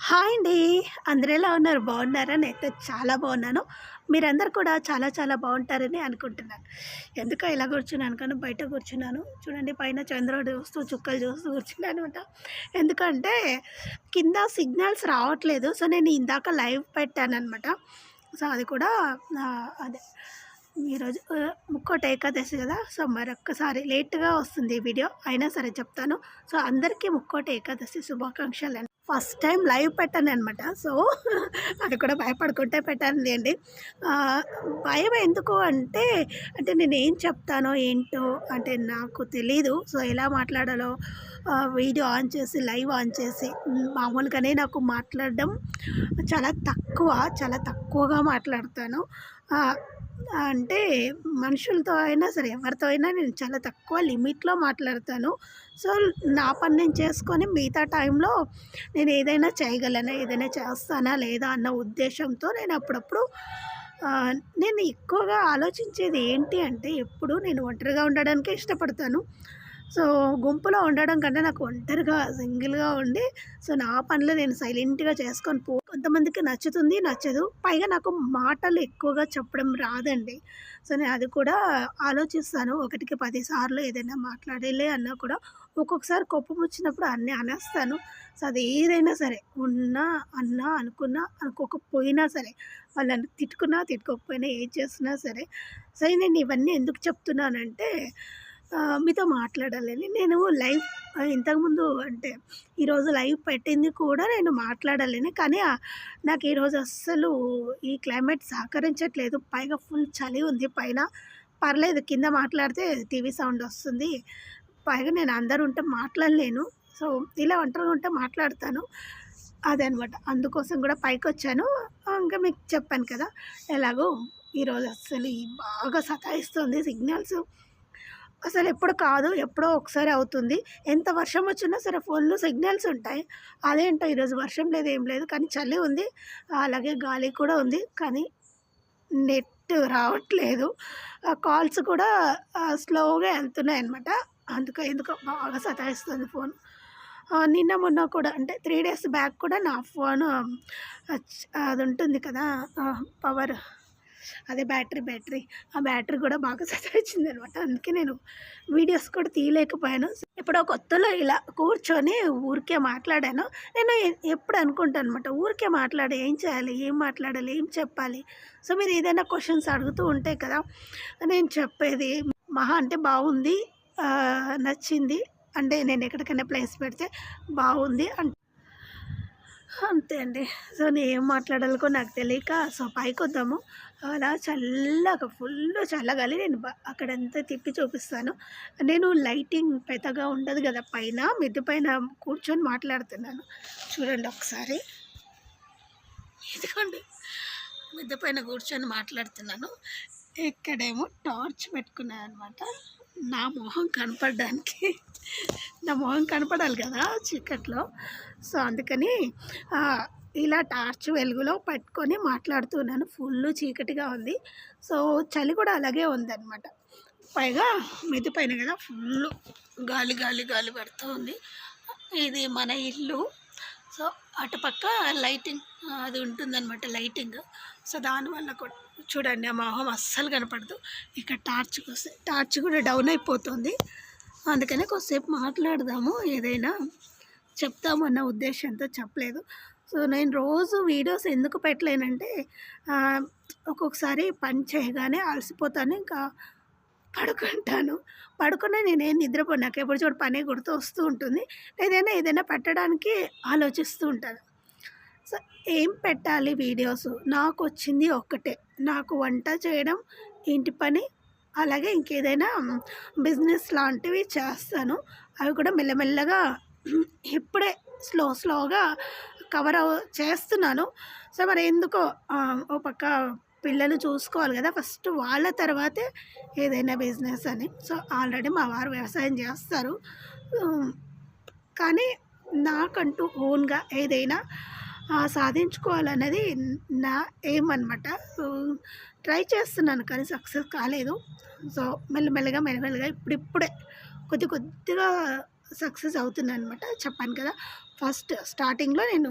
Hi అండి. అందరూ ఎలా ఉన్నారు? బాగున్నారా? నేనైతే చాలా బాగున్నాను. మీరందరూ కూడా చాలా చాలా బాగుంటారని అనుకుంటున్నాను. ఎందుకో ఇలా కూర్చున్నాను కానీ బయట కూర్చున్నాను. చూడండి పైన చంద్రుడు చూస్తూ, చుక్కలు చూస్తూ కూర్చున్నాననమాట. ఎందుకంటే కింద సిగ్నల్స్ రావట్లేదు. సో, నేను ఇందాక లైవ్ పెట్టాననమాట. సో, అది కూడా అదే ఈరోజు ముక్కోటి ఏకాదశి కదా! సో, మరొక్కసారి లేట్‌గా వస్తుంది ఈ వీడియో. అయినా సరే చెప్తాను. సో, అందరికీ ముక్కోటి ఏకాదశి శుభాకాంక్షలు. ఫస్ట్ టైం లైవ్ పెట్టాననమాట. సో, అది కూడా భయపడుకుంటే పెట్టానులేండి. ఆహ్, భయం ఎందుకు అంటే, నేనేం చెప్తానో ఏంటో అంటే నాకు తెలీదు. సో, ఎలా మాట్లాడాలో వీడియో ఆన్ చేసి, లైవ్ ఆన్ చేసి మామూలుగానే నాకు మాట్లాడడం చాలా తక్కువగా మాట్లాడతాను. ఆహ్, అంటే మనుషులతో అయినా సరే, ఎవరితో అయినా నేను చాలా తక్కువ లిమిట్‌లో మాట్లాడతాను. సో, నా పని నేను చేసుకొని మిగతా టైంలో నేను ఏదైనా చేయగలనా, ఏదైనా చేస్తానా లేదా అన్న ఉద్దేశంతో నేను అప్పుడప్పుడు నేను ఎక్కువగా ఆలోచించేది ఏంటి అంటే, ఎప్పుడు నేను ఒంటరిగా ఉండడానికే ఇష్టపడతాను. సో, గుంపులో ఉండడం కంటే నాకు ఒంటరిగా సింగిల్‌గా ఉండి, సో, నా పనులు నేను సైలెంట్‌గా చేసుకొని కొంతమందికి నచ్చుతుంది, నచ్చదు. పైగా నాకు మాటలు ఎక్కువగా చెప్పడం రాదండి. సో, నేను అది కూడా ఆలోచిస్తాను. ఒకటికి 10 సార్లు ఏదైనా మాట్లాడాలి అన్నా కూడా ఒక్కొక్కసారి కోపం వచ్చినప్పుడు అన్నీ అనేస్తాను. సో, అది ఏదైనా సరే ఉన్నా, అన్నా, అనుకున్నా, అనుకోకపోయినా సరే, వాళ్ళని తిట్టుకున్నా, తిట్టుకోకపోయినా ఏది చేసినా సరే. సో, నేను ఇవన్నీ ఎందుకు చెప్తున్నానంటే మీతో మాట్లాడాలని. నేను లైవ్ ఇంతకుముందు అంటే ఈరోజు లైవ్ పెట్టింది కూడా నేను మాట్లాడాలని. కానీ నాకు ఈరోజు అస్సలు ఈ క్లైమేట్ సహకరించట్లేదు. పైగా ఫుల్ చలి ఉంది పైన. పర్లేదు కింద మాట్లాడితే టీవీ సౌండ్ వస్తుంది. పైగా నేను అందరూ ఉంటే మాట్లాడలేను. సో, ఇలా ఒంటరిగా ఉంటే మాట్లాడతాను. అదనమాట. అందుకోసం కూడా పైకొచ్చాను. ఇంకా మీకు చెప్పాను కదా! ఎలాగో ఈరోజు అస్సలు బాగా సతాయిస్తుంది సిగ్నల్స్. అసలెప్పుడు కాదు. ఎప్పుడో ఒకసారి అవుతుంది. ఎంత వర్షం వచ్చినా సరే ఫుల్లు సిగ్నల్స్ ఉంటాయి. అదేంటో ఈరోజు వర్షం లేదు, ఏం లేదు. కానీ చలి ఉంది. అలాగే గాలి కూడా ఉంది. కానీ నెట్ రావట్లేదు. కాల్స్ కూడా స్లోగా ఎళ్తున్నాయనమాట. ఎందుకో బాగా సతాయిస్తుంది ఫోను. నిన్న మొన్న కూడా అంటే 3 డేస్ బ్యాక్ కూడా నా ఫోను అదుంటుంది కదా! పవర్ అదే బ్యాటరీ. ఆ బ్యాటరీ కూడా బాగా సతాయిచ్చిందనమాట. అందుకే నేను వీడియోస్ కూడా తీయలేకపోయాను. ఎప్పుడో కొత్తలో ఇలా కూర్చొని ఊరికే మాట్లాడాను. నేను ఎప్పుడు అనుకుంటాననమాట, ఊరికే మాట్లాడి ఏం చేయాలి? ఏం మాట్లాడాలి? ఏం చెప్పాలి? సో, మీరు ఏదైనా క్వెషన్స్ అడుగుతూ ఉంటే కదా! నేను చెప్పేది మహా అంటే బావుంది, నచ్చింది అంటే నేను ఎక్కడికైనా ప్లేస్ పెడితే బావుంది అంతే అండి. సో, నేనేం మాట్లాడాలో నాకు తెలియక సో, పైకొద్దాము. అలా చల్లగా ఫుల్లు చల్లగాలి. నేను అక్కడంతా తిప్పి చూపిస్తాను. నేను లైటింగ్ పెద్దగా ఉండదు గదా! పైన మిద్దె పైన కూర్చొని మాట్లాడుతున్నాను. చూడండి ఒకసారి. ఇదిగోండి మిద్దె పైన కూర్చొని మాట్లాడుతున్నాను. ఇక్కడేమో టార్చ్ పెట్టుకున్నాననమాట. నా మొహం కనపడడానికి. నా మొహం కనపడాలి కదా చీకట్లో. సో, అందుకని ఇలా టార్చ్ వెలుగులో పెట్టుకొని మాట్లాడుతున్నాను. ఫుల్లు చీకటిగా ఉంది. సో, చలి కూడా అలాగే ఉందనమాట. పైగా మిద్దె పైన కదా ఫుల్లు గాలి పడుతూ ఉంది. ఇది మన ఇల్లు. సో, అటుపక్క లైటింగ్ అది ఉంటుందనమాట లైటింగ్. సో, దానివల్ల కూడా చూడండి ఆ మొహం అస్సలు కనపడదు. ఇక్కడ టార్చ్ కూడా డౌన్ అయిపోతుంది. అందుకనే కొద్దిసేపు మాట్లాడదాము, ఏదైనా చెప్తాము అన్న ఉద్దేశంతో చెప్పలేదు. సో, నేను రోజు వీడియోస్ ఎందుకు పెట్టలేనంటే ఒక్కొక్కసారి పని చేయగానే అలసిపోతాను. ఇంకా పడుకుంటాను. పడుకునే నేనేం నిద్రపోను. నాకెప్పుడు చూడు పనే గుర్తు వస్తూ ఉంటుంది. ఏదైనా పెట్టడానికి ఆలోచిస్తూ ఉంటాను. సో, ఏం పెట్టాలి వీడియోసు? నాకొచ్చింది ఒక్కటే. నాకు వంట చేయడం, ఇంటి పని, అలాగే ఇంకేదైనా బిజినెస్ లాంటివి చేస్తాను. అవి కూడా మెల్లమెల్లగా ఇప్పుడే స్లోగా కవర్ చేస్తున్నాను. సో, మరి ఎందుకో ఓ పక్క పిల్లలు చూసుకోవాలి కదా! ఫస్ట్ వాళ్ళ తర్వాతే ఏదైనా బిజినెస్ అని. సో, ఆల్రెడీ మా వారు వ్యవసాయం చేస్తారు. హ్మ్. కానీ నాకంటూ ఓన్‌గా ఏదైనా సాధించుకోవాలన్నది నా ఎయిమ్ అనమాట. సో, ట్రై చేస్తున్నాను కానీ సక్సెస్ కాలేదు. సో, మెల్లమెల్లగా ఇప్పుడిప్పుడే కొద్దిగా సక్సెస్ అవుతున్నాననమాట. చెప్పాను కదా! ఫస్ట్ స్టార్టింగ్‌లో నేను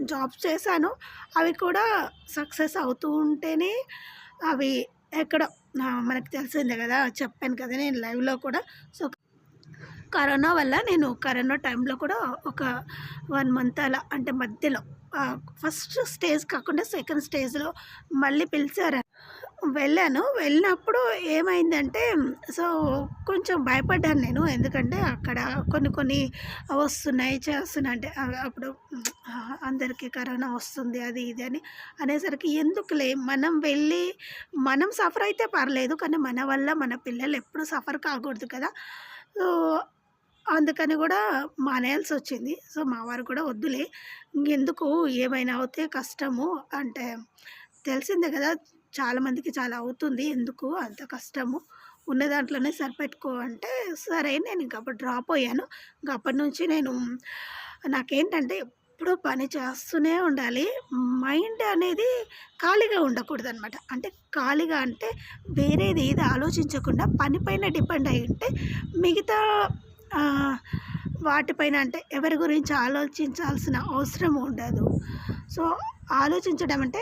జాబ్స్ చేశాను. అవి కూడా సక్సెస్ అవుతూ ఉంటేనే అవి ఎక్కడో మనకు తెలిసిందే కదా! చెప్పాను కదా! నేను లైవ్‌లో కూడా. సో, కరోనా టైంలో కూడా ఒక 1 మంత్ అలా అంటే మధ్యలో ఫస్ట్ స్టేజ్ కాకుండా సెకండ్ స్టేజ్‌లో మళ్ళీ పిలిచారు. వెళ్ళాను. వెళ్ళినప్పుడు ఏమైందంటే సో, కొంచెం భయపడ్డాను నేను. ఎందుకంటే అక్కడ కొన్ని కొన్ని వస్తున్నాయి, చేస్తున్నాయి అంటే అప్పుడు అందరికీ కరోనా వస్తుంది అది ఇది అని అనేసరికి ఎందుకులే మనం వెళ్ళి మనం సఫర్ అయితే పర్లేదు. కానీ మన వల్ల మన పిల్లలు ఎప్పుడు సఫర్ కాకూడదు కదా! సో, అందుకని గూడా మానేయాల్సొచ్చింది. సో, మా వారు కూడా వద్దులే ఇంకెందుకు ఏమైనా అవుతే కష్టము అంటే తెలిసిందే గదా! చాలా మందికి చాలా అవుతుంది. ఎందుకు అంత కష్టము, ఉన్న దాంట్లోనే సరిపెట్టుకో అంటే, సరే నేను ఇంక అప్పుడు డ్రాప్ అయ్యాను. ఇంక అప్పటినుంచి నేను నాకేంటంటే ఎప్పుడూ పని చేస్తూనే ఉండాలి. మైండ్ అనేది ఖాళీగా ఉండకూడదనమాట. అంటే ఖాళీగా అంటే వేరేది ఏది ఆలోచించకుండా పని పైన డిపెండ్ అయ్యి ఉంటే మిగతా వాటిపైన అంటే ఎవరి గురించి ఆలోచించాల్సిన అవసరం ఉండదు. సో, ఆలోచించడం అంటే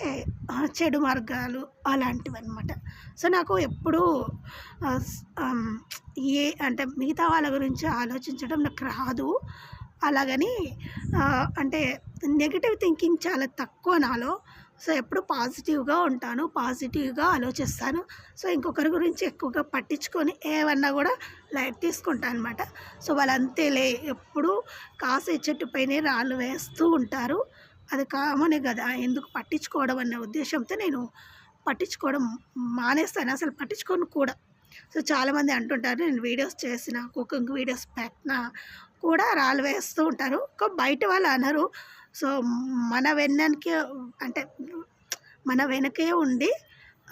చెడు మార్గాలు అలాంటివన్నమాట. సో, నాకు ఎప్పుడూ ఆహ్, స్ ఆహ్, అంటే మిగతా వాళ్ళ గురించి ఆలోచించడం నాకు రాదు. అలాగని అంటే నెగెటివ్ థింకింగ్ చాలా తక్కువ నాలో. సో, ఎప్పుడు పాజిటివ్‌గా ఉంటాను. పాజిటివ్‌గా ఆలోచిస్తాను. సో, ఇంకొకరి గురించి ఎక్కువగా పట్టించుకొని ఏమన్నా గూడా లైట్ తీసుకుంటా అనమాట. సో, వాళ్ళంతేలే ఎప్పుడూ కాసే చెట్టు పైనే రాళ్ళు వేస్తూ ఉంటారు. అది కామనే గదా! ఎందుకు పట్టించుకోవడం అనే ఉద్దేశ్యంతో నేను పట్టించుకోవడం మానేస్తాను. అసలు పట్టించుకోను కూడా. సో, చాలామంది అంటుంటారు నేను వీడియోస్ చేసిన, కుకింగ్ వీడియోస్ పెట్టినా కూడా రాళ్ళు వేస్తూ ఉంటారు. బయట వాళ్ళు అనరు. సో, మన వెన్నెనకే అంటే మన వెనకే ఉండి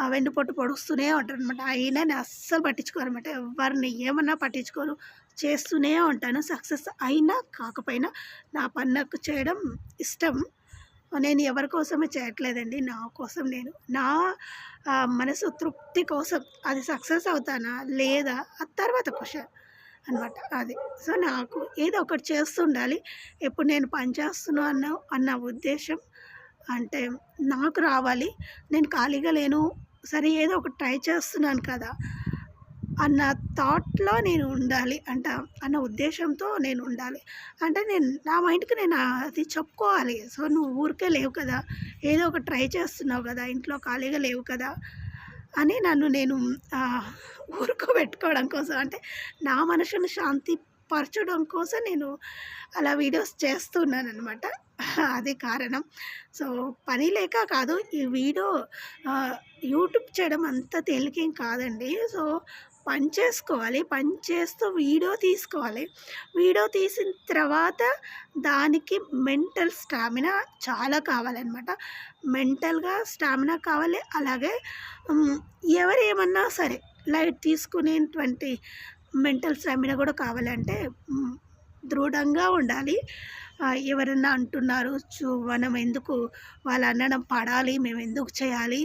వెన్నుపోటు పొడుస్తూనే ఉంటారనమాట. అయినా నేను అస్సలు పట్టించుకోననమాట. ఎవరిని ఏమన్నా పట్టించుకోను. చేస్తూనే ఉంటాను. సక్సెస్ అయినా కాకపోయినా నా పని నాకు చేయడం ఇష్టం. నేను ఎవరి కోసమే చేయట్లేదండి. నా కోసం నేను. నా మనసు తృప్తి కోసం అది సక్సెస్ అవుతానా? లేదా? అది తర్వాత క్వెషన్ అనమాట అది. సో, నాకు ఏదో ఒకటి చేస్తుండాలి. ఎప్పుడు నేను పని చేస్తున్నా అన్న ఉద్దేశ్యం అంటే నాకు రావాలి. నేను ఖాళీగా లేను. సరే ఏదో ఒకటి ట్రై చేస్తున్నాను కదా! అన్న థాట్‌లో నేను ఉండాలి. అన్న ఉద్దేశ్యంతో నేను ఉండాలి. అంటే నా మైండ్‌కి నేను అది చెప్పుకోవాలి. సో, నువ్వు ఊరికే లేవు కదా! ఏదో ఒకటి ట్రై చేస్తున్నావు కదా! ఇంట్లో ఖాళీగా లేవు కదా! అని నన్ను నేను ఊరుకోబెట్టుకోవడం కోసం అంటే నా మనసుని శాంతి పరచడం కోసం నేను అలా వీడియోస్ చేస్తున్నాననమాట. అది కారణం. సో, పని లేక కాదు. ఈ యూట్యూబ్ చేయడం అంత తేలికేం కాదండి. సో, పని చేసుకోవాలి. పని చేస్తూ వీడియో తీసుకోవాలి. వీడియో తీసిన తర్వాత దానికి మెంటల్ స్టామినా చాలా కావాలనమాట. మెంటల్‌గా స్టామినా కావాలి. అలాగే ఎవరేమన్నా సరే లైట్ తీసుకునేటువంటి మెంటల్ స్టామినా కూడా కావాలంటే దృఢంగా ఉండాలి. ఎవరన్నా అంటున్నారు మనం ఎందుకు వాళ్ళు అనడం పడాలి, మేము ఎందుకు చేయాలి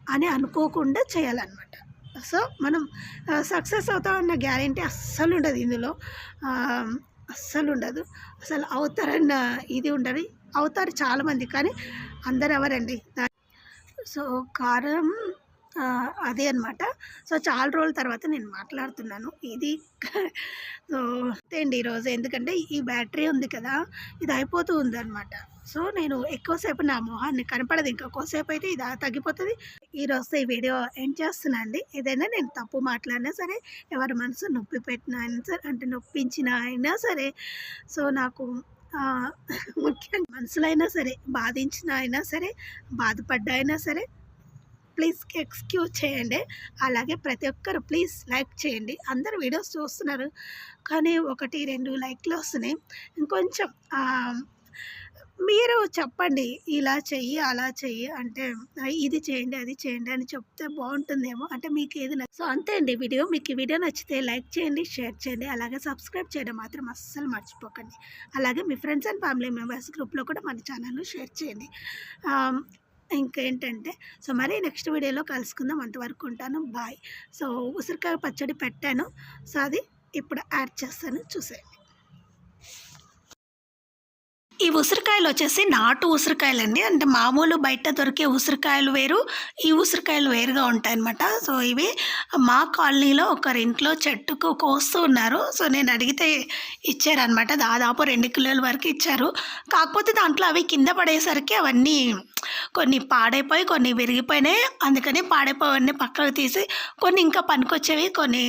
అని అనుకోకుండా చేయాలన్నమాట. సో, మనం సక్సెస్ అవుతామన్న గ్యారంటీ అస్సలుండదు ఇందులో. అస్సలుండదు. అసలు అవుతారన్న ఇది ఉండదు. అవుతారు చాలామంది కానీ అందరు అవ్వరండి. సో, కారణం అదే అనమాట. సో, చాలా రోజుల తర్వాత నేను మాట్లాడుతున్నాను. ఇది సో, అంతే అండి ఈరోజు. ఎందుకంటే ఈ బ్యాటరీ ఉంది కదా! ఇది అయిపోతూ ఉందనమాట. సో, నేను ఎక్కువసేపు నా మొహాన్ని కనపడదు. ఇంకా కొద్దిసేపు అయితే ఇది తగ్గిపోతది. ఈరోజుతో ఈ వీడియో ఎండ్ చేస్తున్నా అండి. ఏదైనా నేను తప్పు మాట్లాడినా సరే, ఎవరి మనసు నొప్పి పెట్టినా అయినా సరే, అంటే నొప్పించినా అయినా సరే, సో, నాకు ముఖ్యంగా మనసులో అయినా సరే, బాధించినా అయినా సరే, బాధపడ్డా అయినా సరే ప్లీజ్ ఎక్స్క్యూజ్ చేయండి. అలాగే ప్రతి ఒక్కరు ప్లీజ్ లైక్ చేయండి. అందరూ వీడియోస్ చూస్తున్నారు కానీ 1, 2 లైక్‌లు వస్తున్నాయి. ఇంకొంచెం మీరు చెప్పండి. ఇలా చెయ్యి, అలా చెయ్యి అంటే ఇది చేయండి, అది చేయండి అని చెప్తే బాగుంటుందేమో. అంటే మీకు ఏది సో, అంతే అండి వీడియో. మీకు ఈ వీడియో నచ్చితే లైక్ చేయండి, షేర్ చేయండి. అలాగే సబ్స్క్రైబ్ చేయడం మాత్రం అస్సలు మర్చిపోకండి. అలాగే మీ ఫ్రెండ్స్ అండ్ ఫ్యామిలీ మెంబర్స్ గ్రూప్‌లో కూడా మన ఛానల్‌ను షేర్ చేయండి. ఇంకేంటంటే సో, మరి నెక్స్ట్ వీడియోలో కలుసుకుందాం. అంతవరకు ఉంటాను. బాయ్. సో, ఉసిరికాయ పచ్చడి పెట్టాను. సో, అది ఇప్పుడు యాడ్ చేస్తాను చూసేయండి. ఈ ఉసిరికాయలు వచ్చేసి నాటు ఉసిరికాయలండి. అంటే మామూలు బయట దొరికే ఉసిరికాయలు వేరు, ఈ ఉసిరికాయలు వేరుగా ఉంటాయన్నమాట. సో, ఇవి మా కాలనీలో ఒకరింట్లో చెట్టుకు కోస్తూ ఉన్నారు. సో, నేను అడిగితే ఇచ్చారనమాట. దాదాపు 2 కిలోల వరకు ఇచ్చారు. కాకపోతే దాంట్లో అవి కింద పడేసరికి అవన్నీ కొన్ని పాడైపోయి, కొన్ని విరిగిపోయినాయి. అందుకని పాడైపోయినవన్నీ పక్కకు తీసి కొన్ని ఇంకా పనికొచ్చేవి కొన్ని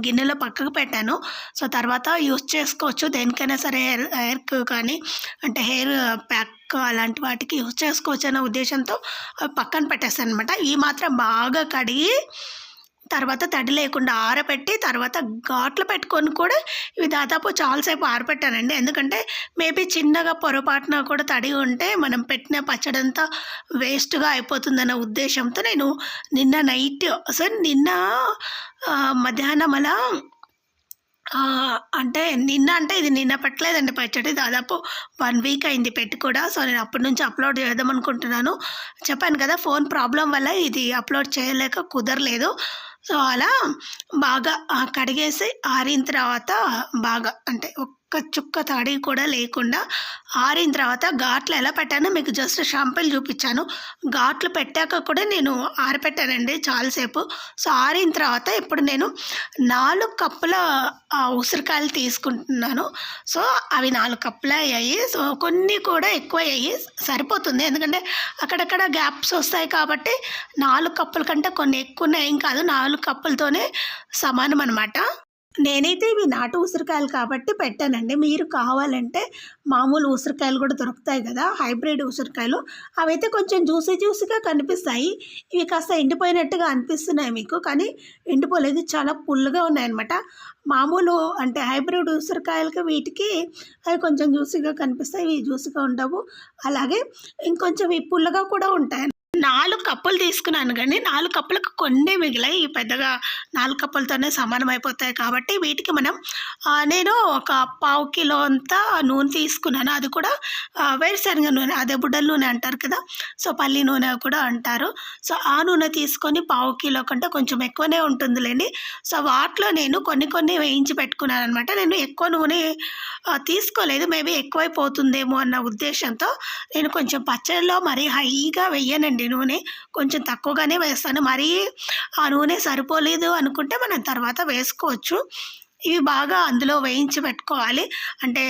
గిన్నెలో పక్కకు పెట్టాను. సో, తర్వాత యూజ్ చేసుకోవచ్చు. దేనికైనా సరే హెయిర్‌కి కానీ అంటే హెయిర్ ప్యాక్ అలాంటి వాటికి యూజ్ చేసుకోవచ్చు అనే ఉద్దేశంతో పక్కన పెట్టేసాననమాట. ఇవి మాత్రం బాగా కడిగి తర్వాత తడి లేకుండా ఆరబెట్టి తర్వాత ఘాట్లు పెట్టుకొని కూడా ఇవి దాదాపు చాలాసేపు ఆరబెట్టానండి. ఎందుకంటే మేబీ చిన్నగా పొరపాటున కూడా తడి ఉంటే మనం పెట్టిన పచ్చడంతా వేస్ట్‌గా అయిపోతుందన్న ఉద్దేశంతో నేను నిన్న నైట్ నిన్న మధ్యాహ్నం అలా అంటే ఇది నిన్న పెట్టలేదండి పచ్చడి. దాదాపు 1 వీక్ అయింది పెట్టి కూడా. సో, నేను అప్పటి నుంచి అప్‌లోడ్ చేద్దాం అనుకుంటున్నాను. చెప్పాను కదా ఫోన్ ప్రాబ్లమ్ వల్ల ఇది అప్‌లోడ్ చేయలేక కుదరలేదు. సో, అలా బాగా కడిగేసి ఆరిన తర్వాత బాగా అంటే ఒక్క చుక్క తడి కూడా లేకుండా ఆరిన తర్వాత ఘాట్లు ఎలా పెట్టానో మీకు జస్ట్ షాంపుల్ చూపించాను. ఘాట్లు పెట్టాక కూడా నేను ఆరబెట్టానండి చాలాసేపు. సో, ఆరిన తర్వాత ఇప్పుడు నేను 4 కప్పుల ఉసిరికాయలు తీసుకుంటున్నాను. సో, అవి 4 కప్పులే అయ్యాయి. సో, కొన్ని కూడా ఎక్కువ అయ్యాయి. సరిపోతుంది. ఎందుకంటే అక్కడక్కడ గ్యాప్స్ వస్తాయి కాబట్టి 4 కప్పుల కంటే కొన్ని ఎక్కువ ఏం కాదు. 4 కప్పులతోనే సమానం అనమాట. నేనైతే ఇవి నాటు ఉసిరికాయలు కాబట్టి పెట్టానండి. మీరు కావాలంటే మామూలు ఉసిరికాయలు కూడా దొరుకుతాయి కదా, హైబ్రిడ్ ఉసిరికాయలు. అవైతే కొంచెం జ్యూసీగా కనిపిస్తాయి. ఇవి కాస్త ఎండిపోయినట్టుగా అనిపిస్తున్నాయి మీకు, కానీ ఎండిపోలేదు. చాలా పుల్లగా ఉన్నాయన్నమాట. మామూలు అంటే హైబ్రిడ్ ఉసిరికాయలకి వీటికి అవి కొంచెం జ్యూసీగా కనిపిస్తాయి. ఇవి జ్యూసీగా ఉండవు. అలాగే ఇంకొంచెం ఇవి పుల్లగా కూడా ఉంటాయి. 4 కప్పులు తీసుకున్నాను కానీ 4 కప్పులకు కొన్నే మిగిలాయి. పెద్దగా 4 కప్పులతోనే సమానం అయిపోతాయి కాబట్టి వీటికి మనం నేను ఒక పావు కిలో అంతా నూనె తీసుకున్నాను. అది కూడా వేరుశనగ నూనె, అదే బుడ్డల నూనె అంటారు కదా, సో పల్లి నూనె కూడా అంటారు. సో, ఆ నూనె తీసుకొని పావు కిలో కంటే కొంచెం ఎక్కువనే ఉంటుందిలేండి. సో, వాటిలో నేను కొన్ని వేయించి పెట్టుకున్నాను అనమాట. నేను ఎక్కువ నూనె తీసుకోలేదు. మేబీ ఎక్కువైపోతుందేమో అన్న ఉద్దేశంతో నేను కొంచెం పచ్చడిలో మరీ హైగా వెయ్యనండి నూనె, కొంచెం తక్కువగానే వేస్తాను. మరీ ఆ నూనె సరిపోలేదు అనుకుంటే మనం తర్వాత వేసుకోవచ్చు. ఇవి బాగా అందులో వేయించి పెట్టుకోవాలి. అంటే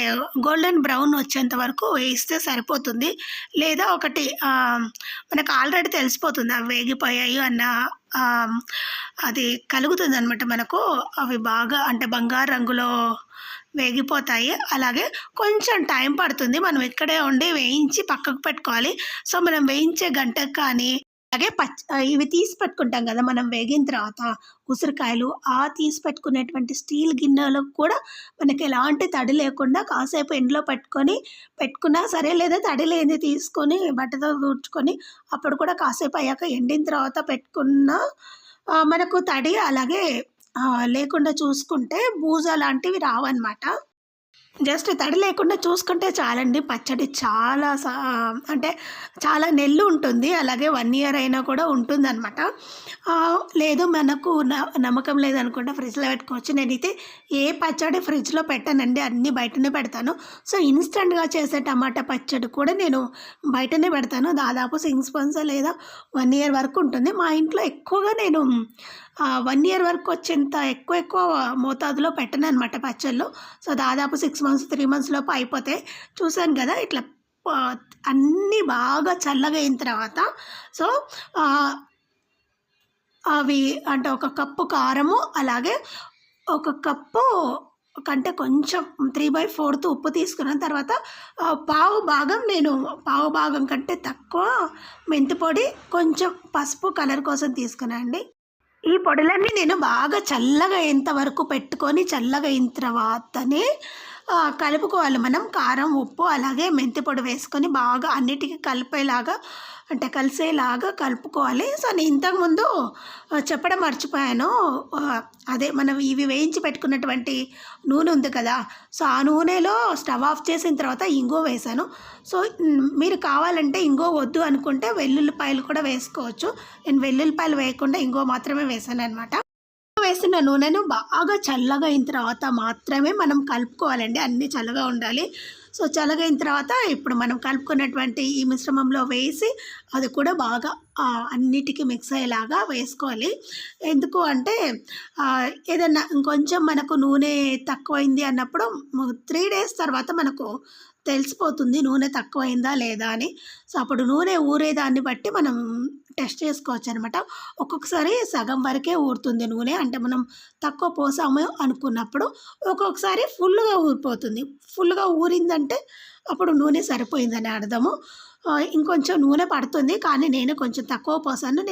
గోల్డెన్ బ్రౌన్ వచ్చేంత వరకు వేయిస్తే సరిపోతుంది. లేదా ఒకటి మనకు ఆల్రెడీ తెలిసిపోతుంది అవి వేగిపోయాయి అన్న అది కలుగుతుందనమాట మనకు. అవి బాగా అంటే బంగారు రంగులో వేగిపోతాయి. అలాగే కొంచెం టైం పడుతుంది. మనం ఇక్కడే ఉండి వేయించి పక్కకు పెట్టుకోవాలి. సో, మనం వేయించే గంటకు కానీ అలాగే ఇవి తీసి పెట్టుకుంటాం కదా మనం వేగిన తర్వాత ఉసిరికాయలు, తీసి పెట్టుకునేటువంటి స్టీల్ గిన్నెలకు కూడా మనకి ఎలాంటి తడి లేకుండా కాసేపు ఎండలో పెట్టుకున్నా సరే, లేదా తడి లేనిది తీసుకొని బట్టతో తుడుచుకొని అప్పుడు కూడా కాసేపు అయ్యాక ఎండిన తర్వాత పెట్టుకున్నా మనకు తడి అలాగే లేకుండా చూసుకుంటే బూజు అలాంటివి రావన్నమాట. జస్ట్ తడి లేకుండా చూసుకుంటే చాలండి. పచ్చడి చాలా అంటే చాలా నెలలు ఉంటుంది. అలాగే 1 ఇయర్ అయినా కూడా ఉంటుందన్నమాట. లేదు మనకు నమ్మకం లేదనుకుంటే ఫ్రిడ్జ్‌లో పెట్టుకోవచ్చు. నేనైతే ఏ పచ్చడి ఫ్రిడ్జ్‌లో పెట్టనండి. అన్నీ బయటనే పెడతాను. సో, ఇన్‌స్టంట్‌గా చేసే టమాటా పచ్చడి కూడా నేను బయటనే పెడతాను. దాదాపు 6 మంత్స్ లేదా 1 ఇయర్ వరకు ఉంటుంది. మా ఇంట్లో ఎక్కువగా నేను 1 ఇయర్ వరకు వచ్చేంత ఎక్కువ మోతాదులో పెట్టననమాట పచ్చళ్ళు. సో, దాదాపు 6 మంత్స్, 3 మంత్స్ లోపు అయిపోతాయి. చూసాను కదా ఇట్లా అన్నీ బాగా చల్లగా అయిన తర్వాత సో, అవి అంటే ఒక కప్పు కారము, అలాగే ఒక కప్పు కంటే కొంచెం 3/4 ఉప్పు తీసుకున్న తర్వాత పావు భాగం కంటే తక్కువ మెంతి పొడి, కొంచెం పసుపు కలర్ కోసం తీసుకున్నా అండి. ఈ పొడులన్నీ నేను బాగా చల్లగా అయ్యేంత వరకు పెట్టుకొని చల్లగా అయిన తర్వాతనే కలుపుకోవాలి. మనం కారం, ఉప్పు అలాగే మెంతి పొడి వేసుకొని బాగా అన్నిటికీ కలిసేలాగా కలుపుకోవాలి. సో, నేను ఇంతకుముందు చెప్పడం మర్చిపోయాను. అదే మనం ఇవి వేయించి పెట్టుకున్నటువంటి నూనె ఉంది కదా, సో ఆ నూనెలో స్టవ్ ఆఫ్ చేసిన తర్వాత ఇంగువ వేసాను. సో, మీరు కావాలంటే ఇంగువ వద్దు అనుకుంటే వెల్లుల్లిపాయలు కూడా వేసుకోవచ్చు. నేను వెల్లుల్లిపాయలు వేయకుండా ఇంగువ మాత్రమే వేసాను అనమాట. వేసిన నూనెను బాగా చల్లగా అయిన తర్వాత మాత్రమే మనం కలుపుకోవాలండి. అన్నీ చల్లగా ఉండాలి. సో చల్లగైన తర్వాత ఇప్పుడు మనం కలుపుకున్నటువంటి ఈ మిశ్రమంలో వేసి అది కూడా బాగా అన్నిటికీ మిక్స్ అయ్యేలాగా వేసుకోవాలి. ఎందుకు అంటే ఏదన్నా ఇంకొంచెం మనకు నూనె తక్కువైంది అన్నప్పుడు 3 డేస్ తర్వాత మనకు తెలిసిపోతుంది నూనె తక్కువైందా లేదా అని. సో అప్పుడు నూనె ఊరేదాన్ని బట్టి మనం టెస్ట్ చేసుకోవచ్చనమాట. ఒక్కొక్కసారి సగం వరకే ఊరుతుంది నూనె. అంటే మనం తక్కువ పోసాము అనుకున్నప్పుడు. ఒక్కొక్కసారి ఫుల్లుగా ఊరిపోతుంది. ఫుల్లుగా ఊరిందంటే అప్పుడు నూనె సరిపోయిందని అర్థము. ఇంకొంచెం నూనె పడుతుంది. కానీ నేను కొంచెం తక్కువ పోసాను.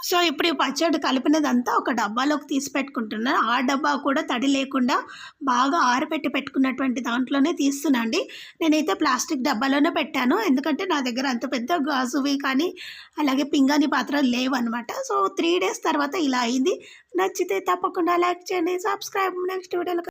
సో ఇప్పుడు ఈ పచ్చడి కలిపినదంతా ఒక డబ్బాలోకి తీసి పెట్టుకుంటున్నాను. ఆ డబ్బా కూడా తడి లేకుండా బాగా ఆరబెట్టి పెట్టుకున్నటువంటి దాంట్లోనే తీస్తున్నా అండి. నేనైతే ప్లాస్టిక్ డబ్బాలోనే పెట్టాను. ఎందుకంటే నా దగ్గర అంత పెద్ద గాజువి కానీ అలాగే పింగాణి పాత్రలు లేవన్నమాట. సో 3 డేస్ తర్వాత ఇలా అయింది. నచ్చితే తప్పకుండా లైక్ చేయండి. సబ్స్క్రైబ్. నెక్స్ట్ వీడియోలో